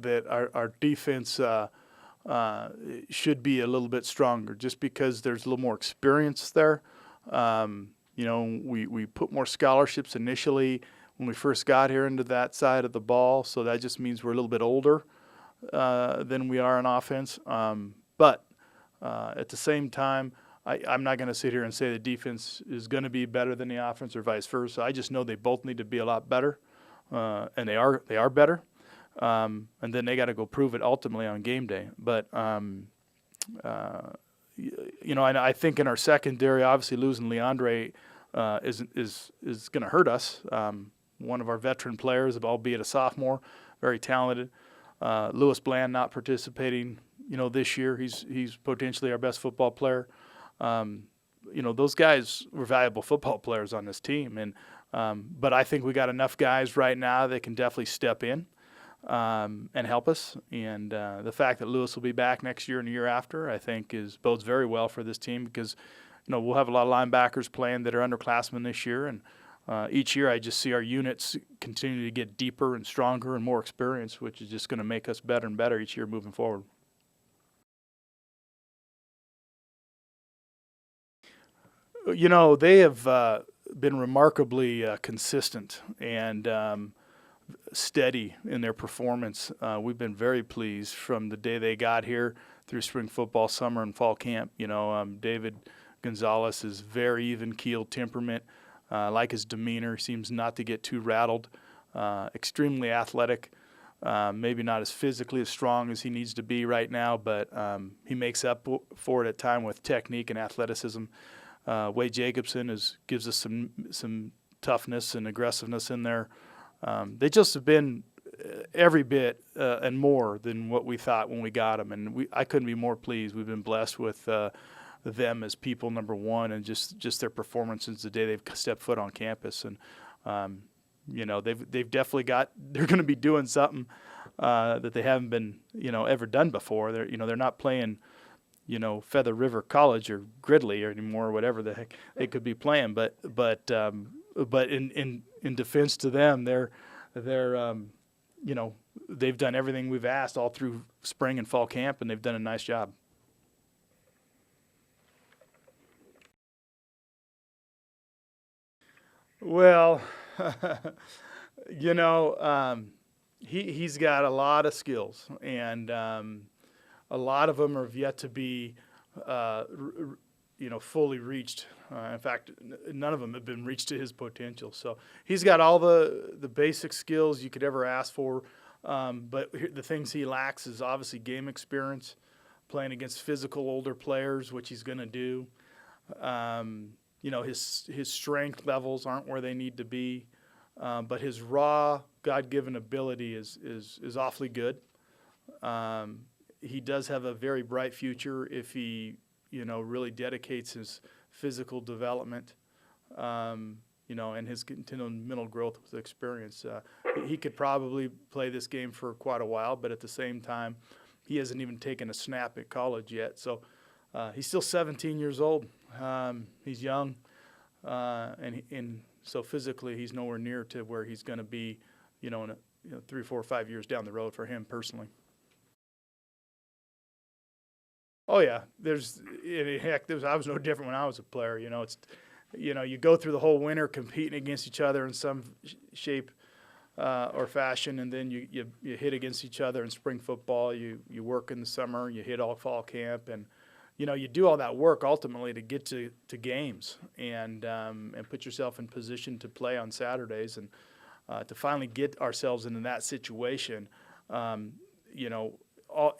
that our defense should be a little bit stronger, just because there's a little more experience there. We put more scholarships initially when we first got here into that side of the ball, so that just means we're a little bit older than we are in offense. But at the same time, I'm not going to sit here and say the defense is going to be better than the offense or vice versa. I just know they both need to be a lot better, and they are better. And then they got to go prove it ultimately on game day. But and I think in our secondary, obviously losing Leandre is going to hurt us. One of our veteran players, albeit a sophomore, very talented. Lewis Bland not participating, this year. He's potentially our best football player. Those guys were valuable football players on this team, and but I think we got enough guys right now that can definitely step in and help us. And the fact that Lewis will be back next year and the year after, I think, bodes very well for this team, because we'll have a lot of linebackers playing that are underclassmen this year, and each year I just see our units continue to get deeper and stronger and more experienced, which is just going to make us better and better each year moving forward. They have been remarkably consistent and steady in their performance. We've been very pleased from the day they got here through spring football, summer, and fall camp. David Gonzalez is very even-keeled temperament. Like his demeanor, seems not to get too rattled. Extremely athletic. Maybe not as physically as strong as he needs to be right now, but he makes up for it at time with technique and athleticism. Wade Jacobson gives us some toughness and aggressiveness in there. They just have been every bit and more than what we thought when we got them, and I couldn't be more pleased. We've been blessed with them as people, number one, and just their performance since the day they've stepped foot on campus. And they've definitely they're going to be doing something that they haven't been ever done before. They're not playing Feather River College or Gridley or anymore, or whatever the heck they could be playing. But in defense to them, they've done everything we've asked all through spring and fall camp, and they've done a nice job. Well, he's got a lot of skills, and a lot of them are yet to be, fully reached. In fact, none of them have been reached to his potential. So he's got all the basic skills you could ever ask for, but the things he lacks is obviously game experience, playing against physical older players, which he's going to do. His strength levels aren't where they need to be, but his raw God-given ability is awfully good. He does have a very bright future if he, really dedicates his physical development, and his continual mental growth with experience. He could probably play this game for quite a while, but at the same time, he hasn't even taken a snap at college yet. So he's still 17 years old. He's young, and so physically he's nowhere near to where he's going to be, in 3, 4, 5 years down the road for him personally. Oh yeah, I was no different when I was a player. You go through the whole winter competing against each other in some shape or fashion, and then you hit against each other in spring football. You work in the summer, you hit all fall camp, and you do all that work ultimately to get to games and put yourself in position to play on Saturdays, and to finally get ourselves into that situation.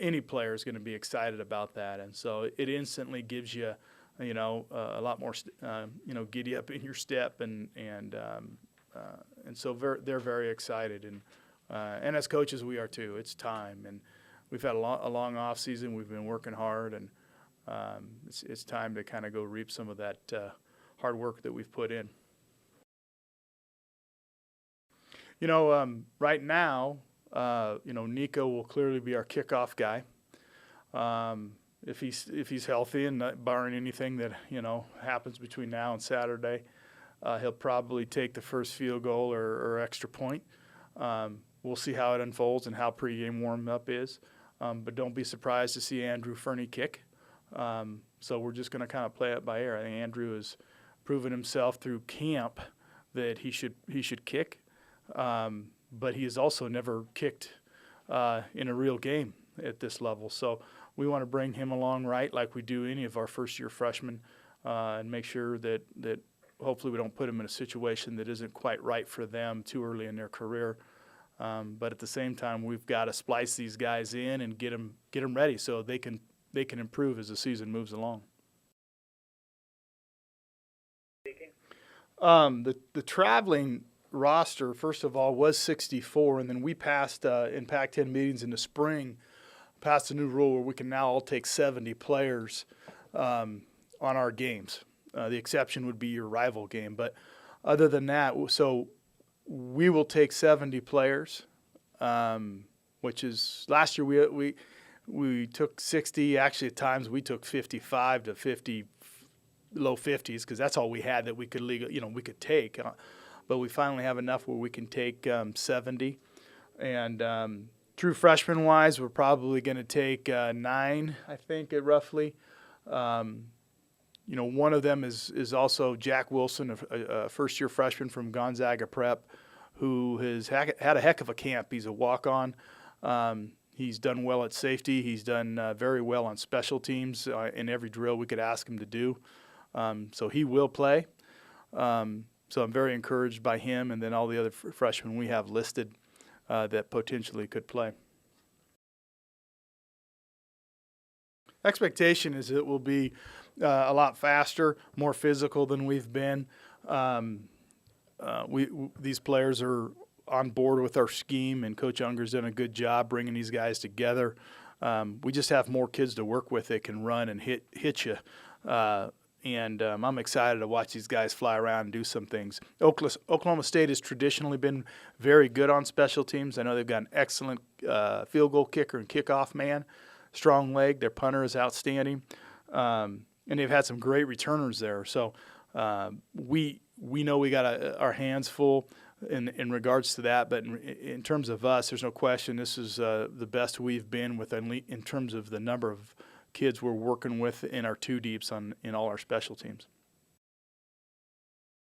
Any player is going to be excited about that, and so it instantly gives you, a lot more, giddy up in your step, and so they're very excited, and as coaches we are too. It's time, and we've had a long off season. We've been working hard, and it's time to kind of go reap some of that hard work that we've put in. Right now, Nico will clearly be our kickoff guy. If he's healthy and not barring anything that happens between now and Saturday, he'll probably take the first field goal or extra point. we'll see how it unfolds and how pregame warm-up is. But don't be surprised to see Andrew Fernie kick. So we're just going to kind of play it by ear. I think Andrew has proven himself through camp that he should kick, but he has also never kicked in a real game at this level. So we want to bring him along right like we do any of our first-year freshmen, and make sure that hopefully we don't put them in a situation that isn't quite right for them too early in their career. But at the same time, we've got to splice these guys in and get them ready so they can improve as the season moves along. The traveling roster, first of all, was 64, and then we passed in Pac-10 meetings in the spring, passed a new rule where we can now all take 70 players on our games. The exception would be your rival game, but other than that, so we will take 70 players, which is last year we took 60. Actually, at times we took 55 to 50, low 50s, because that's all we had that we could we could take. But we finally have enough where we can take 70. And true freshman wise, we're probably going to take 9, I think, roughly. One of them is also Jack Wilson, a first-year freshman from Gonzaga Prep, who has had a heck of a camp. He's a walk-on. He's done well at safety. He's done very well on special teams in every drill we could ask him to do. So he will play. So I'm very encouraged by him, and then all the other freshmen we have listed that potentially could play. Expectation is it will be a lot faster, more physical than we've been. These players are on board with our scheme, and Coach Unger's done a good job bringing these guys together. We just have more kids to work with that can run and hit you. And I'm excited to watch these guys fly around and do some things. Oklahoma State has traditionally been very good on special teams. I know they've got an excellent field goal kicker and kickoff man, strong leg. Their punter is outstanding. And they've had some great returners there. So we know we got our hands full in regards to that. But in terms of us, there's no question this is the best we've been with in terms of the number of kids we're working with in our two deeps in all our special teams.